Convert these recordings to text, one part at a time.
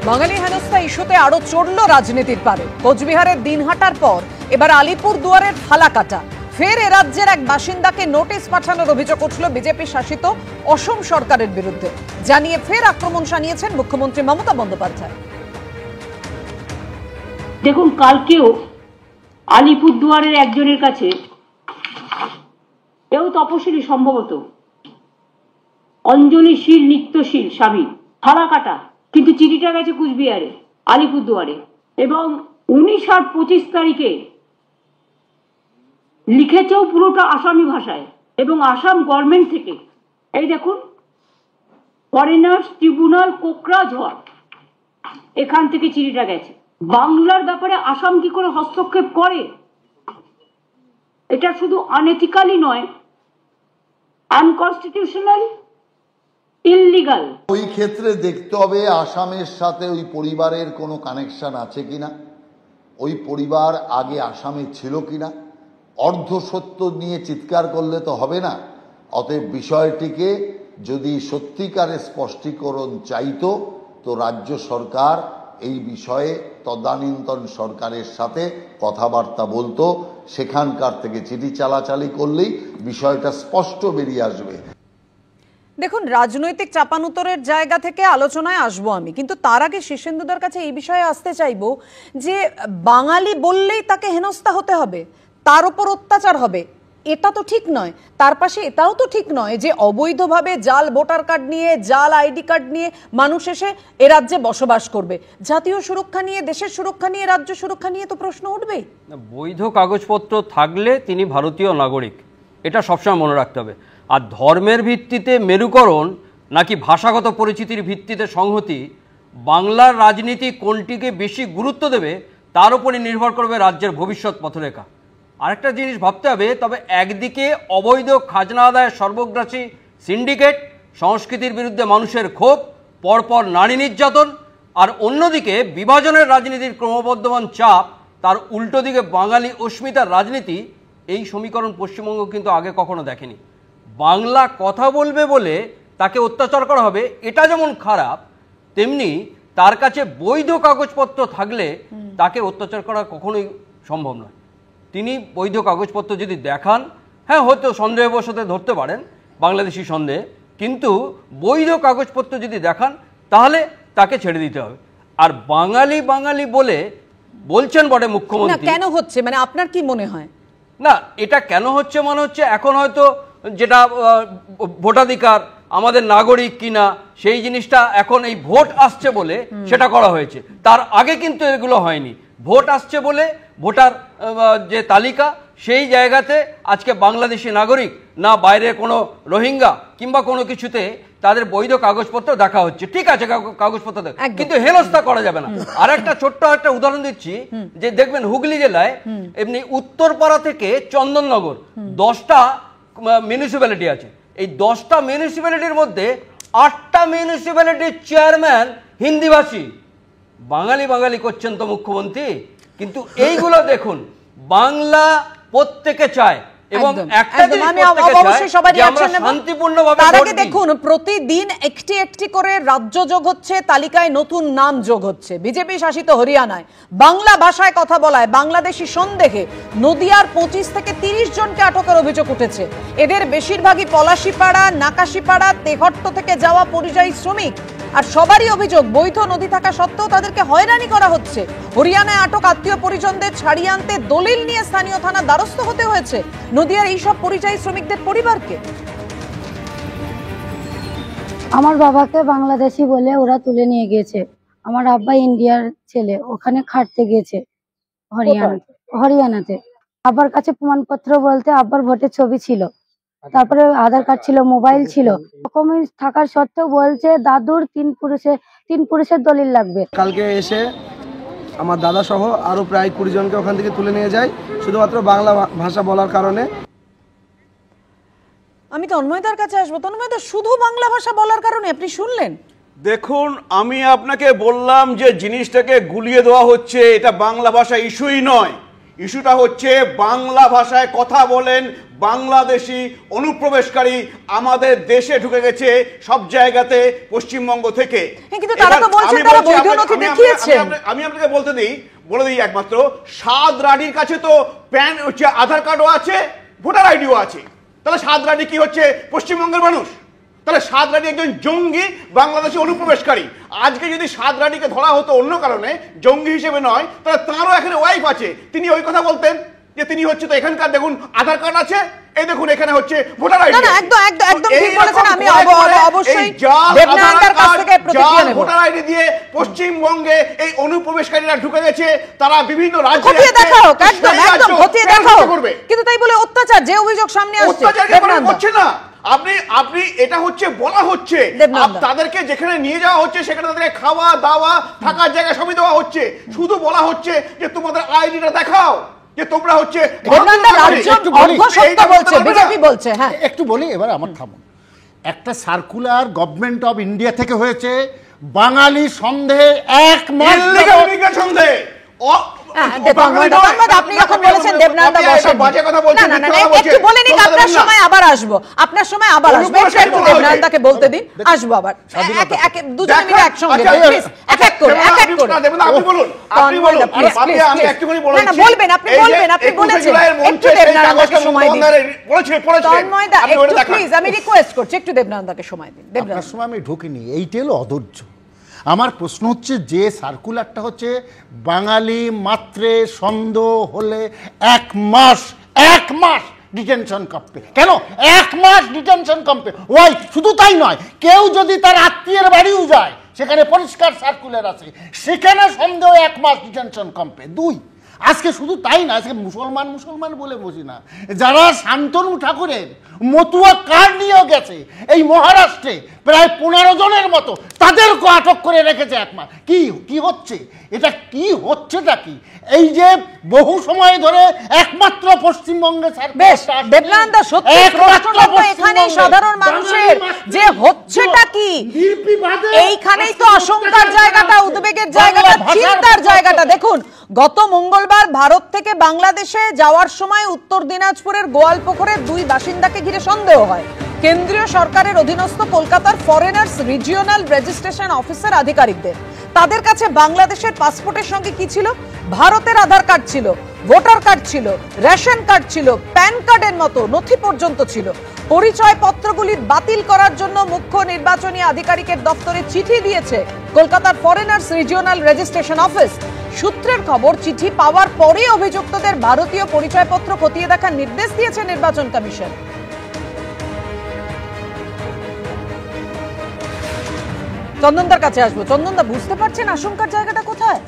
বাঙালি হেনস্থা ইস্যুতে আরো চড়ল রাজনীতির পারে। কোচবিহারের দিনহাটার পর এবার আলিপুর দুয়ারের ফালাকাটা। ফের এ রাজ্যের এক বাসিন্দাকে নোটিশ পাঠানোর অভিযোগ উঠল বিজেপি শাসিত অসম সরকারের বিরুদ্ধে। জানিয়ে ফের আক্রমণ শানিয়েছেন মুখ্যমন্ত্রী মমতা বন্দ্যোপাধ্যায়। দেখুন, কালকেও আলিপুর দুয়ারের একজনের কাছে, এও তপশিলি সম্ভবত, অঞ্জলিশীল নিত্যশীল স্বামী, ফালাকাটা, কিন্তু চিঠিটা গেছে কুচবিহারে আলিপুর দুয়ারে, এবং 19 আর 25 তারিখে লিখেছেও পুরোটা আসামি ভাষায় এবং আসাম গভর্নমেন্ট থেকে। এই দেখুন, ফরেনার্স ট্রিব্যুনাল কোকরাঝড়, এখান থেকে চিঠিটা গেছে। বাংলার ব্যাপারে আসাম কি করে হস্তক্ষেপ করে? এটা শুধু আনএথিক্যালি নয়, আনকনস্টিটিউশনাল, ইললিগাল। ওই ক্ষেত্রে দেখতে হবে আসামের সাথে ওই পরিবারের কোনো কানেকশন আছে কিনা, ওই পরিবার আগে আসামে ছিল কিনা। অর্ধ সত্য নিয়ে চিৎকার করলে তো হবে না। অতএব বিষয়টিকে যদি সত্যিকারের স্পষ্টীকরণ চাইতো তো রাজ্য সরকার এই বিষয়ে তদানীন্তন সরকারের সাথে কথাবার্তা বলতো, সেখানকার থেকে চিঠি চালাচালি করলেই বিষয়টা স্পষ্ট বেরিয়ে আসবে। দেখুন, রাজনৈতিক চাপানুতরের জায়গা থেকে আলোচনায় আসবো আমি, কিন্তু তার আগে শীর্ষেন্দুদার কাছে এই বিষয়ে আসতে চাইবো যে বাঙালি বললেই তাকে হেনস্থা হতে হবে, তার উপর অত্যাচার হবে, এটা তো ঠিক নয়। তার পাশে এটাও তো ঠিক নয় যে অবৈধভাবে জাল ভোটার কার্ড নিয়ে, জাল আইডি কার্ড নিয়ে মানুষ এসে এ রাজ্যে বসবাস করবে। জাতীয় সুরক্ষা নিয়ে, দেশের সুরক্ষা নিয়ে, রাজ্য সুরক্ষা নিয়ে তো প্রশ্ন উঠবেই। বৈধ কাগজপত্র থাকলে তিনি ভারতীয় নাগরিক, এটা সবসময় মনে রাখতে হবে। আর ধর্মের ভিত্তিতে মেরুকরণ নাকি ভাষাগত পরিচিতির ভিত্তিতে সংহতি, বাংলার রাজনীতি কোনটিকে বেশি গুরুত্ব দেবে তার উপরই নির্ভর করবে রাজ্যের ভবিষ্যৎ পথরেখা। আরেকটা জিনিস ভাবতে হবে, তবে একদিকে অবৈধ খাজনা আদায়ের সর্বগ্রাসী সিন্ডিকেট, সংস্কৃতির বিরুদ্ধে মানুষের ক্ষোভ, পরপর নারী নির্যাতন, আর অন্যদিকে বিভাজনের রাজনীতির ক্রমবর্ধমান চাপ, তার উল্টো দিকে বাঙালি অস্মিতার রাজনীতি। এই সমীকরণ পশ্চিমবঙ্গ কিন্তু আগে কখনো দেখেনি। বাংলা কথা বলবে বলে তাকে অত্যাচার করা হবে, এটা যেমন খারাপ, তেমনি তার কাছে বৈধ কাগজপত্র থাকলে তাকে অত্যাচার করা কখনোই সম্ভব নয়। তিনি বৈধ কাগজপত্র যদি দেখান, হ্যাঁ হয়তো সন্দেহবশত ধরতে পারেন, বাংলাদেশি সন্দেহে, কিন্তু বৈধ কাগজপত্র যদি দেখান তাহলে তাকে ছেড়ে দিতে হবে। আর বাঙালি বাঙালি বলে বলছেন বটে মুখ্যমন্ত্রী, কেন হচ্ছে, মানে আপনার কি মনে হয়? না, এটা কেন হচ্ছে মনে হচ্ছে এখন হয়তো যেটা ভোটাধিকার, আমাদের নাগরিক কিনা, সেই জিনিসটা এখন এই ভোট আসছে বলে সেটা করা হয়েছে। তার আগে কিন্তু এগুলো হয়নি। ভোট আসছে বলে ভোটার যে তালিকা, সেই জায়গাতে আজকে বাংলাদেশি নাগরিক না বাইরে কোনো রোহিঙ্গা কিংবা কোনো কিছুতে তাদের বৈধ কাগজপত্র দেখা হচ্ছে। ঠিক আছে, কাগজপত্র দেখা, কিন্তু হেনস্থা করা যাবে না। আর একটা ছোট্ট একটা উদাহরণ দিচ্ছি, যে দেখবেন হুগলি জেলায় এমনি উত্তরপাড়া থেকে চন্দননগর 10টা মিউনিসিপ্যালিটি আছে। এই 10টা মিউনিসিপ্যালিটির মধ্যে 8টা মিউনিসিপ্যালিটির চেয়ারম্যান হিন্দিভাষী। বাঙালি বাঙালি করছেন তো মুখ্যমন্ত্রী, কিন্তু এইগুলো দেখুন, বাংলা প্রত্যেকে চায় এবং একটা শান্তিপূর্ণভাবে। তার আগে দেখুন, প্রতিদিন একটি একটি করে রাজ্য যোগ হচ্ছে, তালিকায় নতুন নাম যোগ হচ্ছে। বিজেপি শাসিত হরিয়ানায় বাংলা ভাষায় কথা বলায় বাংলাদেশি সন্দেহে নদিয়ার 25 থেকে 30 জনকে আটকের অভিযোগ উঠেছে। এদের বেশিরভাগই পলাশিপাড়া, নাকাশিপাড়া, তেহট্ট থেকে যাওয়া পরিযায়ী শ্রমিক। আর সবারই অভিযোগ, বৈধ নথি থাকা সত্ত্বেও তাদেরকে হয়রানি করা হচ্ছে। হরিয়ানায় আটক আত্মীয় পরিজনদের ছাড়িয়ে আনতে দলিল নিয়ে স্থানীয় থানা দ্বারস্থ হতে হয়েছে নদিয়ার এইসব পরিযায়ী শ্রমিকদের পরিবারকে। আমার বাবাকে বাংলাদেশি বলে ওরা তুলে নিয়ে গিয়েছে। আমার আব্বা ইন্ডিয়ার ছেলে, ওখানে খাটতে গিয়েছে হরিয়ানাতে। আব্বার কাছে প্রমাণপত্র বলতে আব্বার ভোটের ছবি ছিল, তারপরে আধার কার্ড ছিল, মোবাইল ছিল। ডকুমেন্টস থাকার সত্ত্বেও বলছে দাদুর 3 পুরুষের দলিল লাগবে। কালকে এসে আমার দাদা সহ আরো প্রায় 20 জনকে ওখান থেকে তুলে নিয়ে যায় শুধুমাত্র বাংলা ভাষা বলার কারণে। আমি তন্ময়দার কাছে আসবো। তন্ময়দা, শুধু বাংলা ভাষা বলার কারণে আপনি শুনলেন? দেখুন, আমি আপনাকে বললাম যে জিনিসটাকে গুলিয়ে দেওয়া হচ্ছে, এটা বাংলা ভাষা ইস্যুই নয়, ইস্যুটা হচ্ছে বাংলা ভাষায় কথা বলেন বাংলাদেশি অনুপ্রবেশকারী আমাদের দেশে ঢুকে গেছে সব জায়গাতে পশ্চিমবঙ্গ থেকে। কিন্তু তারা তো বলছেন তারা বৈধ নথি দেখিয়েছেন। আমি আপনাকে বলে দিই একমাত্র সাদ রানীর কাছে তো প্যান হচ্ছে, আধার কার্ডও আছে, ভোটার আইডিও আছে। তাহলে সাদ রানী কি হচ্ছে পশ্চিমবঙ্গের মানুষ? তাহলে সাদ রানী একজন জঙ্গি বাংলাদেশি অনুপ্রবেশকারী। আজকে যদি সাদ রানীকে ধরা হতো অন্য কারণে, জঙ্গি হিসেবে নয়, তাহলে তাঁরও এখানে ওয়াইফ আছে, তিনি ওই কথা বলতেন যে তিনি হচ্ছে তো এখানকার দেখুন আধার কার্ড আছে, এই দেখুন এখানে হচ্ছে ভোটার আইডি। না একদম একদম ঠিক বলেছেন। আমি অবশ্যই দেবনান্দার কাছ থেকে প্রতিক্রিয়া নেব। ভোটার আইডি দিয়ে পশ্চিমবঙ্গে এই অনুপ্রবেশকারীরা ঢুকে গেছে, তারা বিভিন্ন রাজ্যে খতিয়ে দেখা হোক, একদম খতিয়ে দেখা হোক। কিন্তু তাই বলে অত্যাচার যে অভিযোগ সামনে আসছে দেবনান্দা হচ্ছে না। আপনি এটা হচ্ছে বলা হচ্ছে তাদেরকে যেখানে নিয়ে যাওয়া হচ্ছে সেখানে তাদেরকে খাওয়া দাওয়া থাকার জায়গা সবই দেওয়া হচ্ছে, শুধু বলা হচ্ছে যে তোমাদের আইডিটা দেখাও, যে তোমরা হচ্ছে বিজেপি বলছে। হ্যাঁ একটু বলি এবার, আমার থামুন। একটা সার্কুলার গভর্নমেন্ট অফ ইন্ডিয়া থেকে হয়েছে, বাঙালি সন্দেহে 1 মাস সন্দেহ। আপনি যখন বলেছেন দেবনান্দা বসেন, একটু বলে নিক, আপনার সময় আবার আসবো, আপনার সময় আবার আসবো, একটু দেবনান্দাকে বলতে দিন, আসবো আবার দুজনে মিলে একসঙ্গে এক এক করে বলবেন। আপনি বলেছেন, একটু দেবনান্দাকে সময় দিন। তন্ময়দা একটু প্লিজ, আমি রিকোয়েস্ট করছি, একটু দেবনান্দাকে সময় দিন। আপনার সময় আমি ঢুকিনি, এইটা হলো অধৈর্য। আমার প্রশ্ন হচ্ছে যে সার্কুলারটা হচ্ছে বাঙালি মাত্রে সন্দেহ হলে 1 মাস ডিটেনশন কমবে। কেন 1 মাস ডিটেনশন কমবে? ওয়াই শুধু তাই নয়, কেউ যদি তার আত্মীয়ের বাড়িও যায়, সেখানে পরিষ্কার সার্কুলার আছে, সেখানে সন্দেহ 1 মাস ডিটেনশন কমবে। 2, আজকে শুধু তাই না, আজকে মুসলমান বলে বুঝি না, যারা শান্তনু ঠাকুরের মতুয়া কার্ড নিয়েও গেছে এই মহারাষ্ট্রে প্রায় 15 জনের মতো, তাদেরকে আটক করে রেখেছে 1 মাস। কি হচ্ছে এটা? কি হচ্ছেটা কি? এই যে বহু সময় ধরে একমাত্র পশ্চিমবঙ্গে দেবনান্দা সত্যি এখানে সাধারণ মানুষের যে হচ্ছেটা কি, এইখানেই তো আশঙ্কার জায়গাটা, উদ্বেগের জায়গাটা, চিন্তার জায়গাটা। দেখুন, গত মঙ্গলবার ভারত থেকে বাংলাদেশে যাওয়ার সময় উত্তর দিনাজপুরের গোয়ালপুকুরে 2 বাসিন্দাকে ঘিরে সন্দেহ হয়। কেন্দ্রীয় সরকারের অধীনস্থ কলকাতার ফরেনার্স রিজিওনাল রেজিস্ট্রেশন অফিসের আধিকারিকদের, তাদের কাছে বাংলাদেশের পাসপোর্টের সঙ্গে কি ছিল? ভারতের আধার কার্ড ছিল, ভোটার কার্ড ছিল, রেশন কার্ড ছিল, প্যান কার্ডের মতো নথি পর্যন্ত ছিল। পরিচয় পত্রগুলি বাতিল করার জন্য মুখ্য নির্বাচনী আধিকারিকের দপ্তরে চিঠি দিয়েছে কলকাতার ফরেনার্স রিজিওনাল রেজিস্ট্রেশন অফিস। সূত্রের খবর, চিঠি পাওয়ার পরে অভিযুক্তদের ভারতীয় পরিচয়পত্র খতিয়ে দেখার নির্দেশ দিয়েছে নির্বাচন কমিশন। চন্দনদার কাছে আসবো। চন্দনদা, বুঝতে পারছেন আশঙ্কার জায়গাটা কোথায়?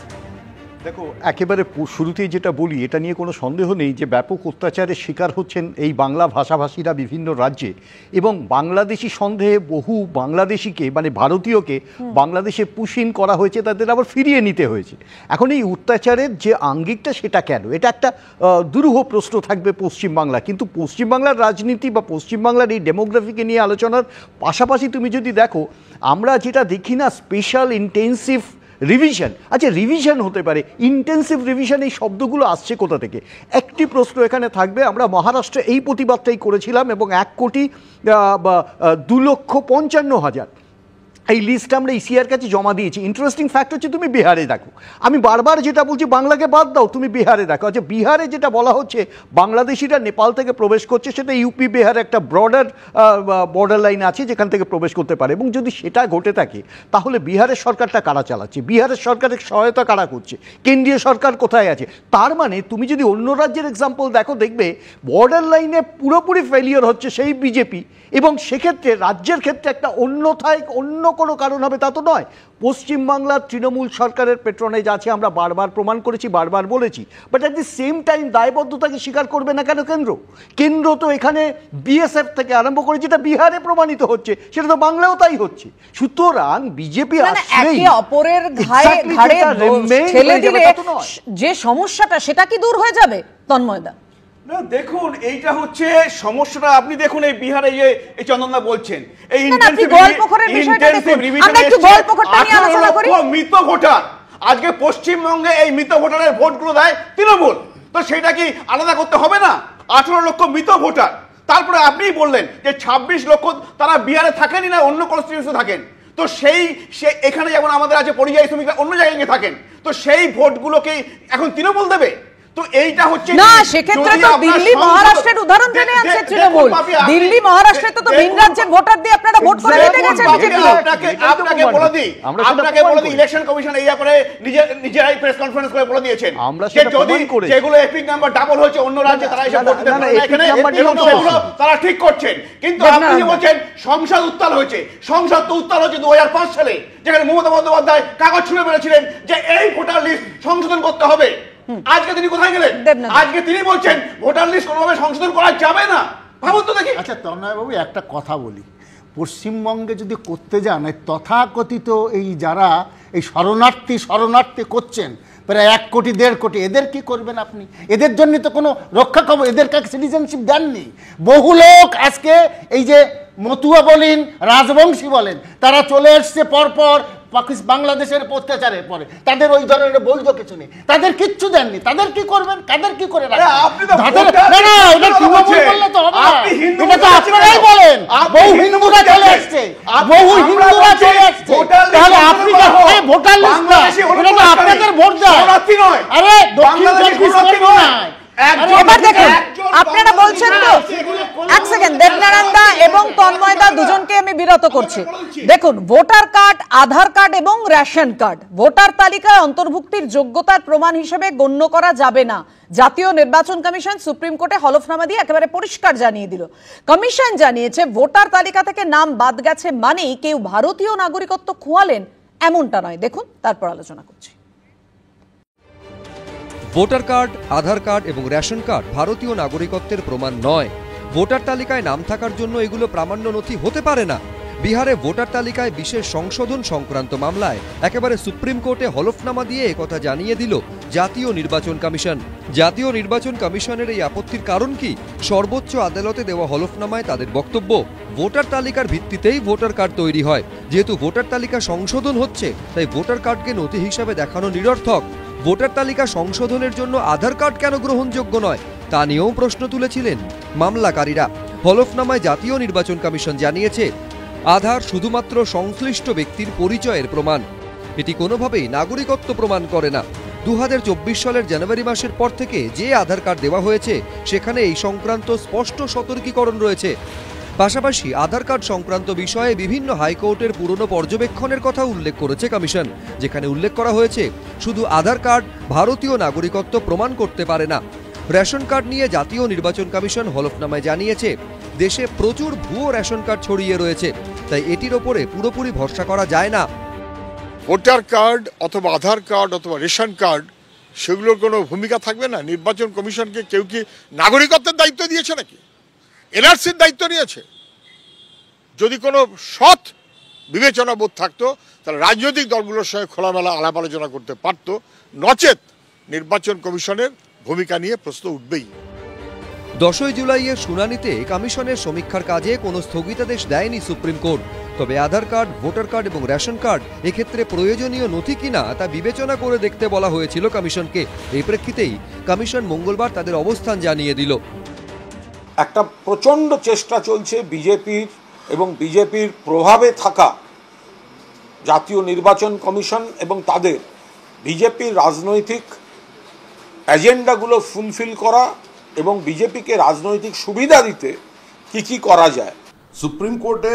দেখো, একেবারে শুরুতেই যেটা বলি, এটা নিয়ে কোনো সন্দেহ নেই যে ব্যাপক অত্যাচারের শিকার হচ্ছেন এই বাংলা ভাষাভাষীরা বিভিন্ন রাজ্যে, এবং বাংলাদেশি সন্দেহে বহু বাংলাদেশিকে, মানে ভারতীয়কে বাংলাদেশে পুশিন করা হয়েছে, তাদের আবার ফিরিয়ে নিতে হয়েছে। এখন এই অত্যাচারের যে আঙ্গিকটা, সেটা কেন? এটা একটা দুরূহ প্রশ্ন থাকবে পশ্চিমবাংলা। কিন্তু পশ্চিমবাংলার রাজনীতি বা পশ্চিমবাংলার এই ডেমোগ্রাফিকে নিয়ে আলোচনার পাশাপাশি তুমি যদি দেখো, আমরা যেটা দেখি না, স্পেশাল ইন্টেন্সিভ রিভিশন। আচ্ছা, রিভিশন হতে পারে, ইন্টেন্সিভ রিভিশন, এই শব্দগুলো আসছে কোথা থেকে? একটি প্রশ্ন এখানে থাকবে। আমরা মহারাষ্ট্রে এই প্রতিবাদটাই করেছিলাম এবং 1,02,55,000 এই লিস্ট আমরা ইসিআর কাছে জমা দিয়েছি। ইন্টারেস্টিং ফ্যাক্ট হচ্ছে, তুমি বিহারে দেখো, আমি বারবার যেটা বলছি, বাংলাকে বাদ দাও, তুমি বিহারে দেখো। আচ্ছা, বিহারে যেটা বলা হচ্ছে বাংলাদেশিরা নেপাল থেকে প্রবেশ করছে, সেটা ইউপি বিহার একটা বর্ডার লাইন আছে যেখান থেকে প্রবেশ করতে পারে। এবং যদি সেটা ঘটে থাকে, তাহলে বিহারের সরকারটা কারা চালাচ্ছে? বিহারের সরকারের সহায়তা কারা করছে? কেন্দ্রীয় সরকার কোথায় আছে? তার মানে তুমি যদি অন্য রাজ্যের এক্সাম্পল দেখো, দেখবে বর্ডার লাইনে পুরোপুরি ফেলিওর হচ্ছে সেই বিজেপি, এবং সেক্ষেত্রে রাজ্যের ক্ষেত্রে একটা অন্যথায় অন্য কোনো কারণ হবে তা তো নয়। পশ্চিমবাংলার তৃণমূল সরকারের পেট্রোনেজ আছে, আমরা বারবার প্রমাণ করেছি, বারবার বলেছি। But at the same time দায়বদ্ধতাকে স্বীকার করবে না কেন কেন্দ্র? তো এখানে বিএসএফ থেকে আরম্ভ করে যেটা বিহারে প্রমাণিত হচ্ছে, সেটা তো বাংলাও তাই হচ্ছে। সুতরাং বিজেপি অপরের ঘাড়ে ঠেলে দিলে যে সমস্যাটা, সেটা কি দূর হয়ে যাবে? তন্ময়দা, না দেখুন, এইটা হচ্ছে সমস্যাটা। আপনি দেখুন, এই বিহারে এই চন্দনদা বলছেন, এই মৃত ভোটার, আজকে পশ্চিমবঙ্গে এই মৃত ভোটারের ভোটগুলো দেয় তৃণমূল। তো সেটা কি আলাদা করতে হবে না? 18 লক্ষ মৃত ভোটার, তারপরে আপনিই বললেন যে 26 লক্ষ তারা বিহারে থাকেনই না, অন্য কনস্টিটিউশনে থাকেন। তো এখানে যেমন আমাদের আছে পরিযায়ী শ্রমিকরা অন্য জায়গায় গিয়ে থাকেন, তো সেই ভোটগুলোকে এখন তৃণমূল দেবে? তো এইটা হচ্ছে না, সেক্ষেত্রে তো দিল্লি মহারাষ্ট্রের উদাহরণ টেনে আনছে তৃণমূল। দিল্লি মহারাষ্ট্রে তো ভিন রাজ্যের ভোটার দিয়ে আপনারা ভোট করে জিতে গেছেন বিজেপি। আপনাকে বলে দিই ইলেকশন কমিশন এই ব্যাপারে নিজেরাই প্রেস কনফারেন্স করে বলে দিয়েছেন যে যদি যেগুলো এপিক নাম্বার ডাবল হয়েছে অন্য রাজ্যে তারা এসে ভোট দিতে পারে না, এখানে সেগুলো তারা ঠিক করছেন। কিন্তু আপনি যে বলছেন সংসদ উত্তাল হয়েছে, সংসদ তো উত্তাল হয়েছে 2005 সালে, যেখানে মমতা বন্দ্যোপাধ্যায় কাগজ ছুঁড়ে বেড়েছিলেন যে এই ভোটার লিস্ট সংশোধন করতে হবে। আজকে তিনি কোথায় গেলেন? আজকে তিনি বলছেন ভোটার লিস্ট কোনোভাবে সংশোধন করা যাবে না। ভাবুন তো দেখি। আচ্ছা তন্ময়বাবু, একটা কথা বলি, পশ্চিমবঙ্গে যদি করতে যান তথাকথিত এই যারা এই শরণার্থী করছেন প্রায় 1 কোটি 1.5 কোটি, এদের কি করবেন আপনি? এদের জন্য তো কোনো রক্ষা কবচ, এদেরকে সিটিজেনশিপ দেননি। বহু লোক আজকে এই যে মতুয়া বলেন, রাজবংশী বলেন, তারা চলে এসছে পরপর বাংলাদেশের অত্যাচারের পরে, তাদের ওই ধরনের বৈধ কিছু নেই, তাদের কিচ্ছু দেননি। তাদের কি করবেন? তাদের কি করে রাখবেন? আপনারাই বলেন বহু হিন্দুরা চলে আসছে, তাহলে আপনি ভোটার লিস্ট না, এটা তো আপনাদের ভোট দেয়। আরে এবার দেখুন, আপনারা বলছেন তো, এক সেকেন্ড, দেবনারায়ণ দা এবং তন্ময় দা দুজনকে আমি বিরত করছি। দেখুন, ভোটার কার্ড, আধার কার্ড এবং রেশন কার্ড ভোটার তালিকায় অন্তর্ভুক্তির যোগ্যতার প্রমাণ হিসেবে গণ্য করা যাবে না। জাতীয় নির্বাচন কমিশন সুপ্রিম কোর্টে হলফনামা দিয়ে একেবারে পরিষ্কার জানিয়ে দিল। কমিশন জানিয়েছে ভোটার তালিকা থেকে নাম বাদ গেছে মানেই কেউ ভারতীয় নাগরিকত্ব খোয়ালেন এমনটা নয়। দেখুন, তারপর আলোচনা করছি। ভোটার কার্ড, আধার কার্ড এবং রেশন কার্ড ভারতীয় নাগরিকত্বের প্রমাণ নয়। ভোটার তালিকায় নাম থাকার জন্য এগুলো প্রামাণ্য নথি হতে পারে না। বিহারে ভোটার তালিকায় বিশেষ সংশোধন সংক্রান্ত মামলায় একেবারে সুপ্রিম কোর্টে হলফনামা দিয়ে একথা জানিয়ে দিল জাতীয় নির্বাচন কমিশন। জাতীয় নির্বাচন কমিশনের এই আপত্তির কারণ কি? সর্বোচ্চ আদালতে দেওয়া হলফনামায় তাদের বক্তব্য, ভোটার তালিকার ভিত্তিতেই ভোটার কার্ড তৈরি হয়। যেহেতু ভোটার তালিকা সংশোধন হচ্ছে, তাই ভোটার কার্ডকে নথি হিসাবে দেখানো নিরর্থক। ভোটার তালিকা সংশোধনের জন্য আধার কার্ড কেন গ্রহণযোগ্য নয় তা নিয়েও প্রশ্ন তুলেছিলেন মামলাকারীরা। হলফনামায় জাতীয় নির্বাচন কমিশন জানিয়েছে, আধার শুধুমাত্র সংশ্লিষ্ট ব্যক্তির পরিচয়ের প্রমাণ, এটি কোনোভাবেই নাগরিকত্ব প্রমাণ করে না। 2024 সালের জানুয়ারি মাসের পর থেকে যে আধার কার্ড দেওয়া হয়েছে সেখানে এই সংক্রান্ত স্পষ্ট সতর্কীকরণ রয়েছে। পাশাপাশি আধার কার্ড সংক্রান্ত বিষয়ে বিভিন্ন হাইকোর্টের পুরনো পর্যবেক্ষণের কথা উল্লেখ করেছে কমিশন, যেখানে উল্লেখ করা হয়েছে শুধু আধার কার্ড ভারতীয় নাগরিকত্ব প্রমাণ করতে পারে না। রেশন কার্ড নিয়ে জাতীয় নির্বাচন কমিশন হলফনামায় জানিয়েছে, দেশে প্রচুর ভুয়ো রেশন কার্ড ছড়িয়ে রয়েছে, তাই এটির ওপরে পুরোপুরি ভরসা করা যায় না। ভোটার কার্ড অথবা আধার কার্ড অথবা রেশন কার্ড সেগুলোর কোনো ভূমিকা থাকবে না? নির্বাচন কমিশনকে কেউ কি নাগরিকত্বের দায়িত্ব দিয়েছে নাকি? এনআরসির দায়িত্ব নিয়েছে? যদি কোনো সৎ বিবেচনাবোধ থাকতো তাহলে রাজনৈতিক দলগুলোর সঙ্গে খোলামেলা আলাপ আলোচনা করতে পারত, নচেত নির্বাচন কমিশনের ভূমিকা নিয়ে প্রশ্ন উঠবেই। 10 জুলাইয়ের শুনানিতে কমিশনের সমীক্ষার কাজে কোনো স্থগিতাদেশ দেয়নি সুপ্রিম কোর্ট। তবে আধার কার্ড, ভোটার কার্ড এবং রেশন কার্ড এক্ষেত্রে প্রয়োজনীয় নথি কিনা তা বিবেচনা করে দেখতে বলা হয়েছিল কমিশনকে। এই প্রেক্ষিতেই কমিশন মঙ্গলবার তাদের অবস্থান জানিয়ে দিল। একটা প্রচণ্ড চেষ্টা চলছে বিজেপির এবং বিজেপির প্রভাবে থাকা জাতীয় নির্বাচন কমিশন এবং তাদের বিজেপির রাজনৈতিক এজেন্ডাগুলো ফুলফিল করা এবং বিজেপিকে রাজনৈতিক সুবিধা দিতে কি করা যায়। সুপ্রিম কোর্টে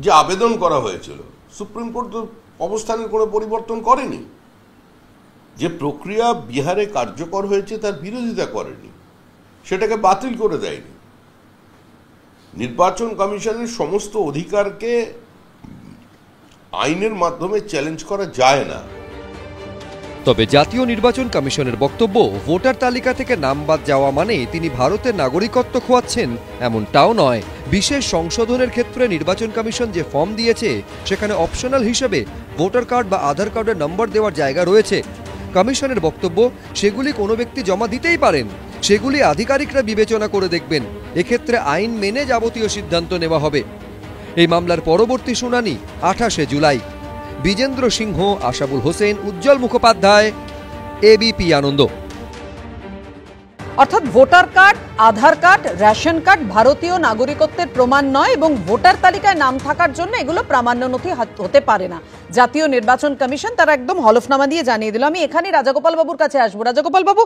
যে আবেদন করা হয়েছিল, সুপ্রিম কোর্ট তো অবস্থানের কোনো পরিবর্তন করেনি। যে প্রক্রিয়া বিহারে কার্যকর হয়েছে তার বিরোধিতা করেনি, সেটাকে বাতিল করে দেয়নি। নির্বাচন কমিশনের সমস্ত অধিকারকে আইনের মাধ্যমে চ্যালেঞ্জ করা যায় না। তবে জাতীয় নির্বাচন কমিশনের বক্তব্য, ভোটার তালিকা থেকে নাম বাদ যাওয়া মানে তিনি ভারতের নাগরিকত্ব খোয়াচ্ছেন এমনটাও নয়। বিশেষ সংশোধনের ক্ষেত্রে নির্বাচন কমিশন যে ফর্ম দিয়েছে সেখানে অপশনাল হিসেবে ভোটার কার্ড বা আধার কার্ডের নম্বর দেওয়ার জায়গা রয়েছে। কমিশনের বক্তব্য, সেগুলি কোনো ব্যক্তি জমা দিতেই পারেন, সেগুলি আধিকারিকরা বিবেচনা করে দেখবেন। এক্ষেত্রে আইন মেনে যাবতীয় সিদ্ধান্ত নেওয়া হবে। এই মামলার পরবর্তী শুনানি 28 জুলাই। বিজেন্দ্র সিংহ, আশাবুল হোসেন, উজ্জ্বল মুখোপাধ্যায়, এবিপি আনন্দ। অর্থাৎ ভোটার কার্ড, আধার কার্ড, রেশন কার্ড ভারতীয় নাগরিকত্বের প্রমাণ নয় এবং ভোটার তালিকায় নাম থাকার জন্য এগুলো প্রামাণ্য নথি হতে পারে না। জাতীয় নির্বাচন কমিশন তারা একদম হলফনামা দিয়ে জানিয়ে দিল। আমি এখানে রাজাগোপাল বাবুর কাছে আসবো। রাজাগোপাল বাবু,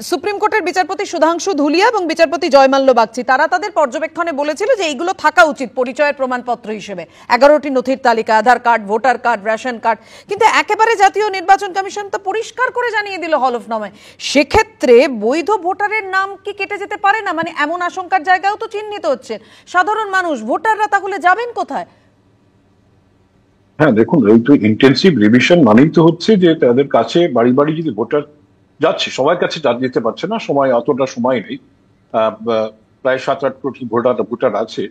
সুপ্রিম কোর্টের বিচারপতি সুধাংশু ধুলিয়া এবং বিচারপতি জয়মাল্য বাগচি তারা তাদের পর্যবেক্ষণে বলেছিল যে এইগুলো থাকা উচিত পরিচয়ের প্রমাণপত্র হিসেবে, 11টি নথির তালিকা, Aadhaar card, voter card, ration card. কিন্তু একেবারে জাতীয় নির্বাচন কমিশন তো পরিষ্কার করে জানিয়ে দিল হলফনামায়, সেক্ষেত্রে বৈধ ভোটারের নাম কি কেটে যেতে পারে না? মানে এমন আশঙ্কার জায়গাও তো চিহ্নিত হচ্ছে সাধারণ মানুষ, ভোটাররা তাহলে যাবেন কোথায়? হ্যাঁ দেখুন, এই তো ইন্টেন্সিভ রিভিশন মানেই তো হচ্ছে যে তাদের কাছে বাড়ি বাড়ি যদি ভোটার যাচ্ছে, সবার কাছে যেতে পারছে না, অতটা সময় নেই, প্রায় 7-8 কোটি ভোটার আছে,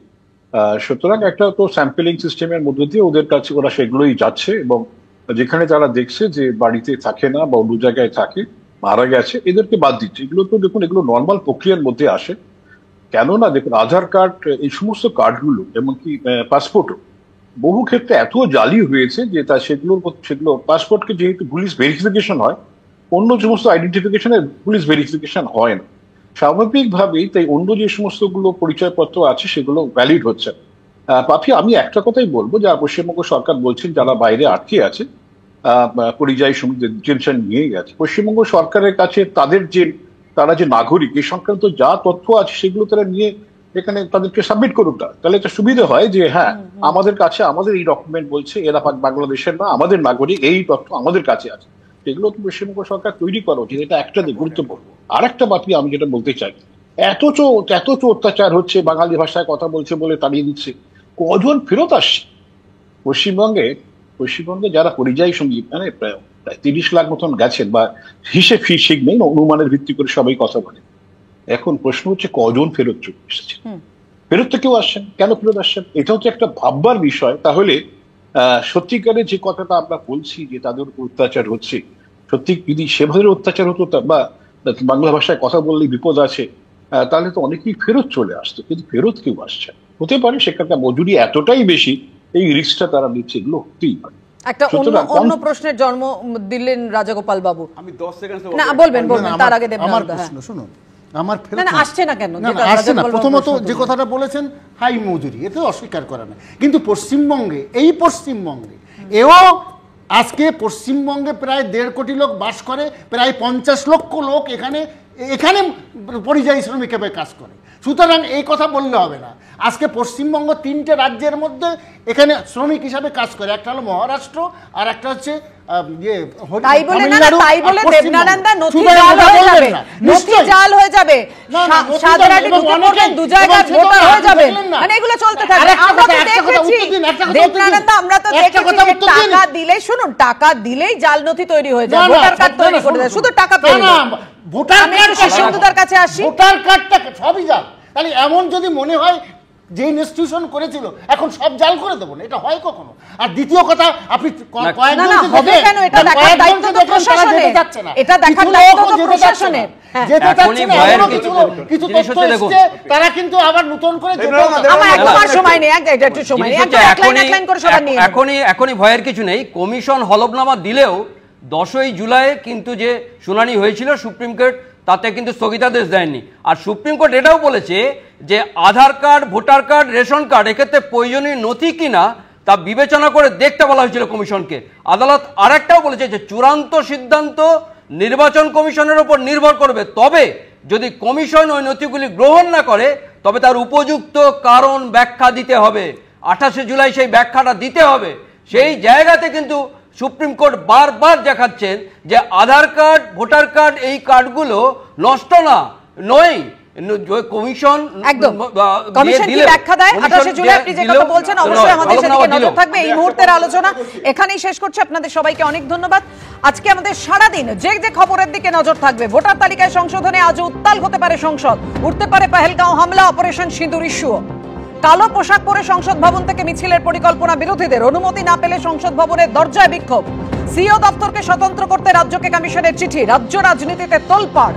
সুতরাং একটা তো স্যাম্পলিং সিস্টেমের মধ্যে দিয়ে ওদের কাছে ওরা সেগুলোই যাচ্ছে এবং যেখানে তারা দেখছে যে বাড়িতে থাকে না বা অন্য জায়গায় থাকে, মারা গেছে, এদেরকে বাদ দিচ্ছে। এগুলো তো দেখুন এগুলো নর্মাল প্রক্রিয়ার মধ্যে আসে। কেননা দেখুন আধার কার্ড, এই সমস্ত কার্ডগুলো এমনকি পাসপোর্টও বহু ক্ষেত্রে এত জালি হয়েছে যে সেগুলো পাসপোর্টকে যেহেতু পুলিশ ভেরিফিকেশন হয়, অন্য সমস্ত আইডেন্টিফিকেশনের পুলিশ ভেরিফিকেশন হয় না, স্বাভাবিকভাবেই তাই অন্য যে সমস্তগুলো পরিচয়পত্র আছে সেগুলো ভ্যালিড হচ্ছে। পাপি, আমি একটা কথাই বলবো, যা পশ্চিমবঙ্গ সরকার বলছেন যারা বাইরে আটকে আছে পরিযায়ী শ্রমিকদের ডিটেনশন নিয়ে গেছে, পশ্চিমবঙ্গ সরকারের কাছে তারা যে নাগরিক এই সংক্রান্ত যা তথ্য আছে সেগুলো তারা নিয়ে এখানে তাদেরকে সাবমিট করুক, তাহলে একটা সুবিধা হয় যে হ্যাঁ আমাদের কাছে আমাদের এই ডকুমেন্ট বলছে এরা বাংলাদেশের না, আমাদের নাগরিক, এই তথ্য আমাদের কাছে আছে। এগুলো তো পশ্চিমবঙ্গ সরকার তৈরি করা উচিত, এটা একটা গুরুত্বপূর্ণ। আর একটা বাকি আমি যেটা বলতে চাই, এত অত্যাচার হচ্ছে, বাঙালি ভাষায় কথা বলছে বলে তাড়িয়ে দিচ্ছে, কজন ফেরত আসছে পশ্চিমবঙ্গে যারা পরিযায়ী শ্রমিক, মানে প্রায় 30 লাখ মতন গেছেন, বা হিসেব ঠিক নেই, অনুমানের ভিত্তি করে সবাই কথা বলে। এখন প্রশ্ন হচ্ছে কজন ফেরত চলে এসেছে, ফেরত তো কেউ আসছেন, কেন ফেরত আসছেন? এটাও তো একটা ভাববার বিষয়। তাহলে সত্যিকারের যে কথাটা আমরা বলছি যে তাদের অত্যাচার হচ্ছে, সত্যি যদি সেভাবে অত্যাচার হতো বা বাংলা ভাষায় কথা বললে বিপদ আছে, তাহলে তো অনেকেই ফেরত চলে আসতো, কিন্তু ফেরত কেউ আসছে। হতে পারে সেখানকার মজুরি এতটাই বেশি, এই রিস্কটা তারা নিচ্ছে, এগুলো হতেই পারে। একটা অন্য প্রশ্নের জন্ম দিলেন রাজাগোপাল বাবু। আমি 10 সেকেন্ড না বলবেন, তার আগে আমার প্রশ্ন শুনুন, আমার আসছে না কেন? আসছে না। প্রথমত যে কথাটা বলেছেন হাই মজুরি, এতে অস্বীকার করা না, কিন্তু পশ্চিমবঙ্গে এও আজকে পশ্চিমবঙ্গে প্রায় 1.5 কোটি লোক বাস করে, প্রায় 50 লক্ষ লোক এখানে পরিযায়ী শ্রমিক হিসেবে কাজ করে। সুতরাং এই কথা বললে হবে না। আজকে পশ্চিমবঙ্গ 3টে রাজ্যের মধ্যে এখানে শ্রমিক হিসাবে কাজ করে, একটা হলো মহারাষ্ট্র, আর একটা হচ্ছে টাকা দিলেই জাল নথি তৈরি হয়ে যায়, ভোটার কার্ড তৈরি করে দেয়, শুধু টাকা পেয়ে ভোটার কাছে আসি, ভোটার কার্ডটা সবই জাল। তাহলে এমন যদি মনে হয় যে ইনস্টিটিউশন করেছিল এখন সব জাল করে দেবো, এটা হয় কখনো? আর দ্বিতীয় কথা, আপনি তারা কিন্তু আবার নতুন করে এখনই ভয়ের কিছু নেই। কমিশন হলফনামা দিলেও 10ই জুলাই কিন্তু যে শুনানি হয়েছিল সুপ্রিম কোর্ট, তাতে কিন্তু স্থগিতাদেশ দেয়নি। আর সুপ্রিম কোর্ট এটাও বলেছে যে Aadhaar card, voter card, ration card এক্ষেত্রে প্রয়োজনীয় নথি কিনা তা বিবেচনা করে দেখতে বলা হয়েছিল কমিশনকে। আদালত আরেকটাও বলেছে যে চূড়ান্ত সিদ্ধান্ত নির্বাচন কমিশনের উপর নির্ভর করবে, তবে যদি কমিশন ওই নথিগুলি গ্রহণ না করে তবে তার উপযুক্ত কারণ ব্যাখ্যা দিতে হবে। 28শে জুলাই সেই ব্যাখ্যাটা দিতে হবে। সেই জায়গাতে কিন্তু সুপ্রিম কোর্ট বারবার দেখাচ্ছেন যে আধার কার্ড, ভোটার কার্ড এই কার্ডগুলো নষ্ট নয়, কমিশন কি ব্যাখ্যা দেয় 28শে জুলাই আপনি যে কথা বলছেন, অবশ্যই আমাদের সেদিকে নজর থাকবে। এই মুহূর্তের আলোচনা এখানেই শেষ করছি। আপনাদের সবাইকে অনেক ধন্যবাদ। আজকে আমাদের সারাদিন যে খবরের দিকে নজর থাকবে, ভোটার তালিকায় সংশোধনে আজ উত্তাল হতে পারে সংসদ, উঠতে পারে পহেলগাঁও হামলা, অপারেশন সিঁদুর ইস্যু। কালো পোশাক পরে সংসদ ভবন থেকে মিছিলের পরিকল্পনা, বিরোধীদের অনুমতি না পেলে সংসদ ভবনের দরজায় বিক্ষোভ। সিও দপ্তরকে স্বতন্ত্র করতে রাজ্যকে কমিশনের চিঠি, রাজ্য রাজনীতিতে তোলপাড়।